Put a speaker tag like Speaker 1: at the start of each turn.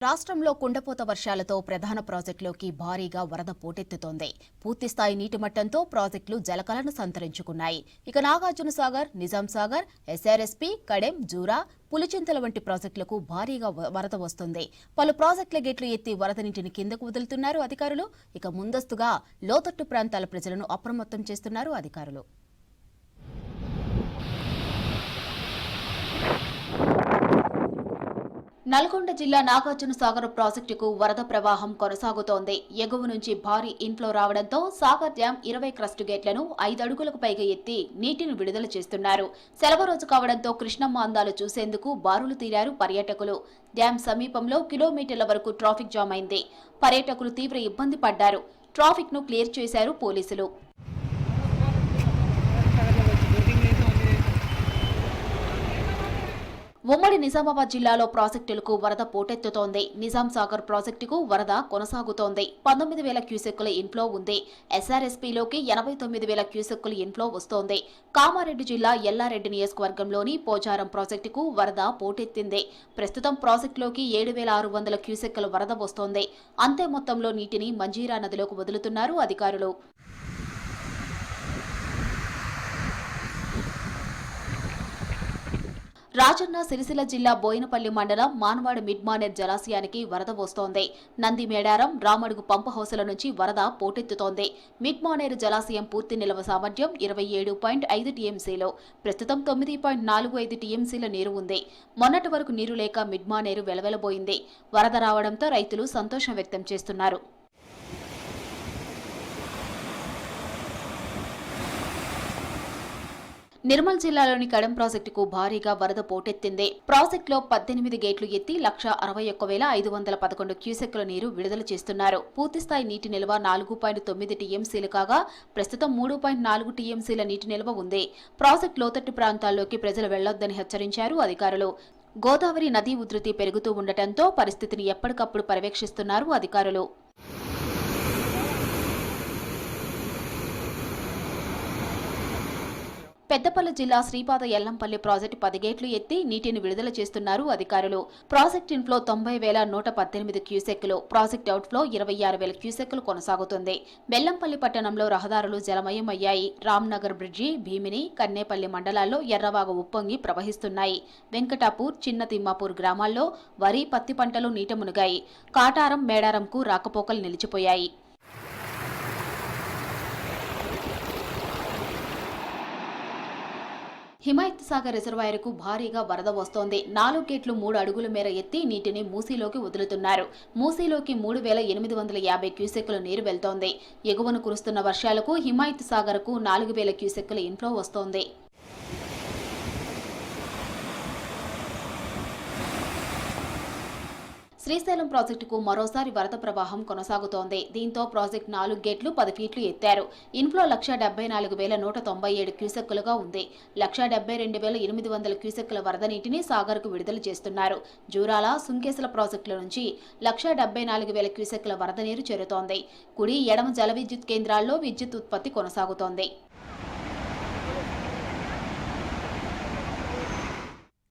Speaker 1: రాష్ట్రంలో కుండపోత వర్షాలతో ప్రధాన ప్రాజెక్టులోకి భారీగా వరద పోటెత్తుతోంది. పూర్తిస్థాయి నీటి మట్టంతో ప్రాజెక్టులు జలకలను సంతరించుకున్నాయి. ఇక నాగార్జున సాగర్, నిజాం సాగర్, ఎస్ఆర్ఎస్పీ, కడెం, జూరా, పులిచింతల వంటి ప్రాజెక్టులకు భారీగా వరద వస్తుంది. పలు ప్రాజెక్టుల గేట్లు ఎత్తి వరద నీటిని కిందకు వదులుతున్నారు అధికారులు. ఇక ముందస్తుగా లోతట్టు ప్రాంతాల ప్రజలను అప్రమత్తం చేస్తున్నారు అధికారులు. నల్గొండ జిల్లా నాగార్జున సాగర్ ప్రాజెక్టుకు వరద ప్రవాహం కొనసాగుతోంది. ఎగువ నుంచి భారీ ఇన్ఫ్లో రావడంతో సాగర్ డ్యాం 20 క్రస్ట్ గేట్లను 5 అడుగులకు పైగా ఎత్తి నీటిని విడుదల చేస్తున్నారు. సెలవు రోజు కావడంతో కృష్ణమ్మ అందాలు చూసేందుకు బారులు తీరారు పర్యాటకులు. డ్యాం సమీపంలో కిలోమీటర్ల వరకు ట్రాఫిక్ జామ్ అయింది. పర్యాటకులు తీవ్ర ఇబ్బంది పడ్డారు. ట్రాఫిక్ ను క్లియర్ చేశారు పోలీసులు. ఉమ్మడి నిజామాబాద్ జిల్లాలో ప్రాజెక్టులకు వరద పోటెత్తుతోంది. నిజాం సాగర్ ప్రాజెక్టుకు వరద కొనసాగుతోంది. 19,000 క్యూసెక్కుల ఇన్ఫ్లో ఉంది. ఎస్ఆర్ఎస్పీలోకి 89,000 క్యూసెక్కుల ఇన్ఫ్లో వస్తోంది. కామారెడ్డి జిల్లా ఎల్లారెడ్డి నియోజకవర్గంలోని పోచారం ప్రాజెక్టుకు వరద పోటెత్తింది. ప్రస్తుతం ప్రాజెక్టులోకి 7,600 క్యూసెక్కుల వరద వస్తోంది. అంతే మొత్తంలో నీటిని మంజీరా నదిలోకి వదులుతున్నారు అధికారులు. రాజన్న సిరిసిల్ల జిల్లా బోయినపల్లి మండలం మానవాడ మిడ్మానేర్ జలాశయానికి వరద వస్తోంది. నంది మేడారం, రామడుగు పంపు హౌసుల నుంచి వరద పోటెత్తుతోంది. మిడ్మానేరు జలాశయం పూర్తి నిల్వ సామర్థ్యం 27.5 టీఎంసీలో ప్రస్తుతం 9.45 టీఎంసీల నీరు ఉంది. మొన్నటి వరకు నీరు లేక మిడ్మానేరు వెలవెలబోయింది. వరద రావడంతో రైతులు సంతోషం వ్యక్తం చేస్తున్నారు. నిర్మల్ జిల్లాలోని కడెం ప్రాజెక్టుకు భారీగా వరద పోటెత్తింది. ప్రాజెక్టులో 18 గేట్లు ఎత్తి 161,511 క్యూసెక్కుల నీరు విడుదల చేస్తున్నారు. పూర్తిస్థాయి నీటి నిల్వ 4.9 టీఎంసీలు కాగా ప్రస్తుతం 3.4 టీఎంసీల నీటి నిల్వ ఉంది. ప్రాజెక్టు లోతట్టు ప్రాంతాల్లోకి ప్రజలు వెళ్లొద్దని హెచ్చరించారు అధికారులు. గోదావరి నదీ ఉధృతి పెరుగుతూ ఉండటంతో పరిస్థితిని ఎప్పటికప్పుడు పర్యవేక్షిస్తున్నారు అధికారులు. పెద్దపల్లి జిల్లా శ్రీపాద ఎల్లంపల్లి ప్రాజెక్టు 10 గేట్లు ఎత్తి నీటిని విడుదల చేస్తున్నారు అధికారులు. ప్రాజెక్టు ఇన్ఫ్లో 90,118 క్యూసెక్కులు, ప్రాజెక్టు అవుట్ఫ్లో 26,000 క్యూసెక్కులు కొనసాగుతుంది. బెల్లంపల్లి పట్టణంలో రహదారులు జలమయం అయ్యాయి. రామ్నగర్ బ్రిడ్జి, భీమిని, కన్నేపల్లి మండలాల్లో ఎర్రవాగు ఉప్పొంగి ప్రవహిస్తున్నాయి. వెంకటాపూర్, చిన్న తిమ్మాపూర్ గ్రామాల్లో వరి, పత్తి పంటలు నీట మునిగాయి. కాటారం, మేడారంకు రాకపోకలు నిలిచిపోయాయి. హిమాయత్ సాగర్ రిజర్వాయర్కు భారీగా వరద వస్తోంది. 4 గేట్లు 3 అడుగుల మేర ఎత్తి నీటిని మూసీలోకి వదులుతున్నారు. మూసీలోకి 3,850 క్యూసెక్కుల నీరు వెళ్తోంది. ఎగువను కురుస్తున్న వర్షాలకు హిమాయత్ సాగర్కు 4,000 క్యూసెక్కుల ఇన్ఫ్లో వస్తోంది. శ్రీశైలం ప్రాజెక్టుకు మరోసారి వరద ప్రవాహం కొనసాగుతోంది. దీంతో ప్రాజెక్టు 4 గేట్లు 10 ఫీట్లు ఎత్తారు. ఇన్ఫ్లో 174,197 క్యూసెక్కులుగా ఉంది. 172,800 క్యూసెక్కుల వరద నీటిని సాగర్కు విడుదల చేస్తున్నారు. జూరాల, సుంకేసల ప్రాజెక్టుల నుంచి 174,000 క్యూసెక్కుల వరద నీరు చేరుతోంది. కుడి, ఎడమ జల విద్యుత్ కేంద్రాల్లో విద్యుత్ ఉత్పత్తి కొనసాగుతోంది.